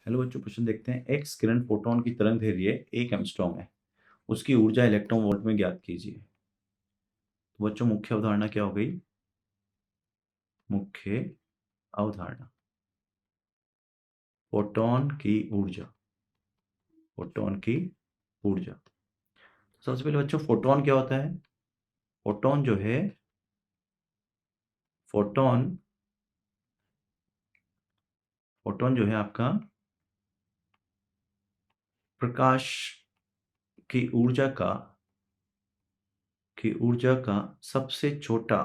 Hello बच्चों, प्रश्न देखते हैं। एक्स किरण फोटॉन की तरंग दैर्घ्य 1 एंगस्ट्रॉम है। उसकी ऊर्जा इलेक्ट्रॉन वोल्ट में ज्ञात कीजिए। तो बच्चों, मुख्य अवधारणा क्या हो गई? मुख्य अवधारणा फोटॉन की ऊर्जा। फोटॉन की ऊर्जा। सबसे पहले बच्चों, फोटॉन क्या होता है? फोटॉन जो है, फोटॉन फोटॉन जो है आपका प्रकाश की ऊर्जा का सबसे छोटा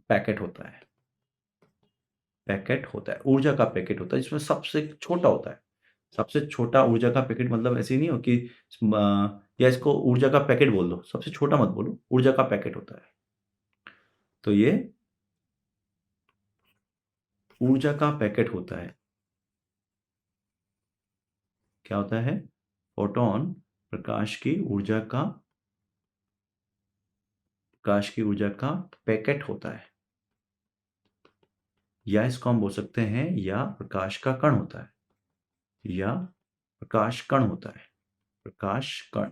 पैकेट होता है। ऊर्जा का पैकेट होता है जिसमें सबसे छोटा होता है। सबसे छोटा ऊर्जा का पैकेट मतलब ऐसे नहीं हो कि या इसको ऊर्जा का पैकेट बोल दो, सबसे छोटा मत बोलो, ऊर्जा का पैकेट होता है। तो ये ऊर्जा का पैकेट होता है। क्या होता है? फोटॉन प्रकाश की ऊर्जा का पैकेट होता है, या इसको हम बोल सकते हैं या प्रकाश का कण होता है, या प्रकाश कण होता है। प्रकाश कण,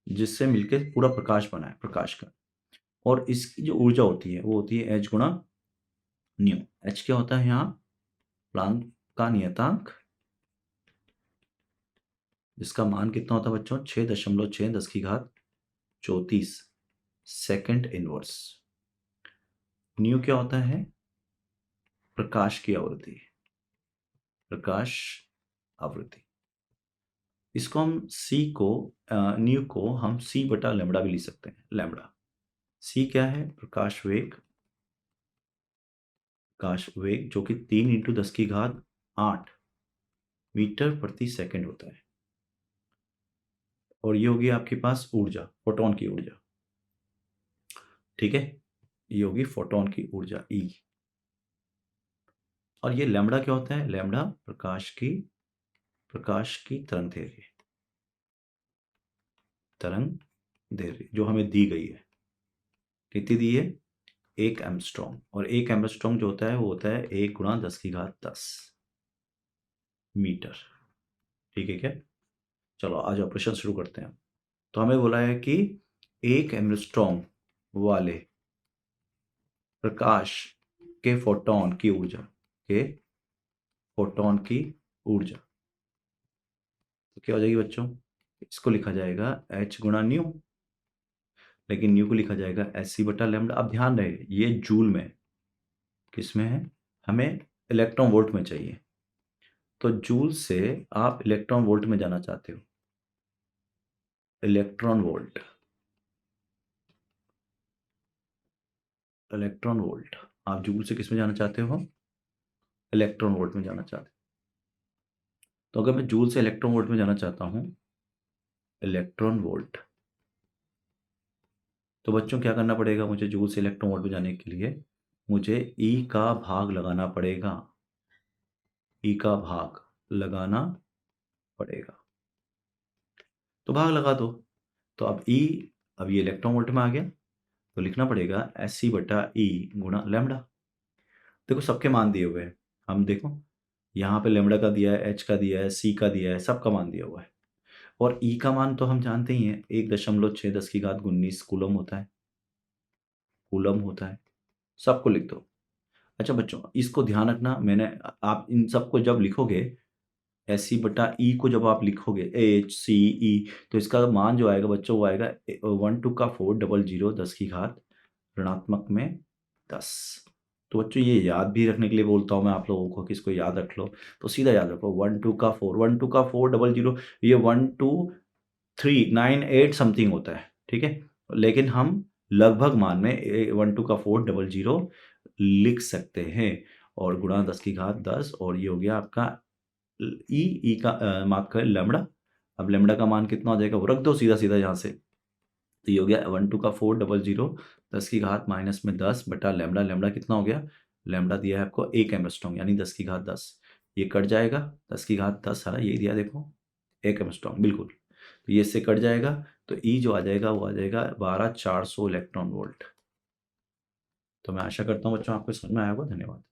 जिससे मिलकर पूरा प्रकाश बना है, प्रकाश कण। और इसकी जो ऊर्जा होती है वो होती है H गुणा न्यू। H क्या होता है यहाँ? प्लांक का नियतांक, जिसका मान कितना होता है बच्चों? 6.6 सेकंड इनवर्स। न्यू क्या होता है? प्रकाश की आवृत्ति, प्रकाश आवृत्ति। इसको हम न्यू को हम C बटा लैम्बडा भी लिख सकते हैं। लैम्बडा C क्या है? प्रकाश वेग जो कि 3 × 10⁸ मीटर प्रति सेकंड होता है। और ये होगी आपके पास ऊर्जा, फोटॉन की ऊर्जा। ठीक है, ये होगी फोटॉन की ऊर्जा E। और ये लैम्बडा क्या होता है? लैम्बडा प्रकाश की तरंग दैर्घ्य जो हमें दी गई है। कितनी दी है? 1 एंगस्ट्रॉम। और 1 एंगस्ट्रॉम जो होता है वो होता है 1 × 10⁻10 मीटर। ठीक है क्या? चलो आज ऑपरेशन शुरू करते हैं। तो हमें बोला है कि 1 एंगस्ट्रॉम वाले प्रकाश के फोटॉन की ऊर्जा तो क्या हो जाएगी बच्चों? इसको लिखा जाएगा H गुणा न्यू, लेकिन न्यू को लिखा जाएगा SC बटा लैम्बडा। अब ध्यान रहे, ये जूल में, किस में है? हमें इलेक्ट्रॉन वोल्ट में चाहिए। तो जूल से आप इलेक्ट्रॉन वोल्ट में जाना चाहते हो। इलेक्ट्रॉन वोल्ट आप जूल से किस में जाना चाहते हो? इलेक्ट्रॉन वोल्ट में जाना चाहते हो। तो अगर मैं जूल से इलेक्ट्रॉन वोल्ट में जाना चाहता हूं, इलेक्ट्रॉन वोल्ट, तो बच्चों क्या करना पड़ेगा मुझे? जूल से इलेक्ट्रॉन वोल्ट में जाने के लिए मुझे E का भाग लगाना पड़ेगा। E का भाग लगाना पड़ेगा। तो भाग लगा दो। तो अब ये इलेक्ट्रॉन वोल्ट में आ गया, तो लिखना पड़ेगा SC बटा E गुणा लैम्बडा। देखो सबके मान दिए हुए हैं। हम देखो यहाँ पे लैम्बडा का दिया है, H का दिया है, C का दिया है, सबका मान दिया हुआ है। और E का मान तो हम जानते ही हैं, 1.610⁻19 कूलम होता है। सबको लिख दो। अच्छा बच्चों, इसको ध्यान रखना, आप इन सबको जब लिखोगे, SC बटा E को जब आप लिखोगे HCE, तो इसका मान जो आएगा बच्चों वो आएगा 1 × 400 -10। तो बच्चों ये याद भी रखने के लिए बोलता हूँ मैं आप लोगों को कि इसको याद रख लो। तो सीधा याद रखो 1 2 4 ये 1 2 3 9 8 समथिंग होता है। ठीक है, लेकिन हम लगभग मान में 1 2 4 लिख सकते हैं। और गुणा 10⁻10, और ये हो गया आपका ई का माफ कर लैम्बडा। अब लैम्बडा का मान कितना हो जाएगा वो रख दो सीधा सीधा यहाँ से। तो ये हो गया 1 2 4 10⁻10 बटा लैम्बडा। लैम्बडा कितना हो गया? लैम्बडा दिया है आपको 1 एंगस्ट्रॉम यानी 10⁻10। ये कट जाएगा, 10⁻10 सारा यही दिया देखो, 1 एंगस्ट्रॉम बिल्कुल। तो ये इससे कट जाएगा, तो ई जो आ जाएगा वो आ जाएगा 12,400 इलेक्ट्रॉन वोल्ट। तो मैं आशा करता हूँ बच्चों आपको समझ में आया होगा। धन्यवाद।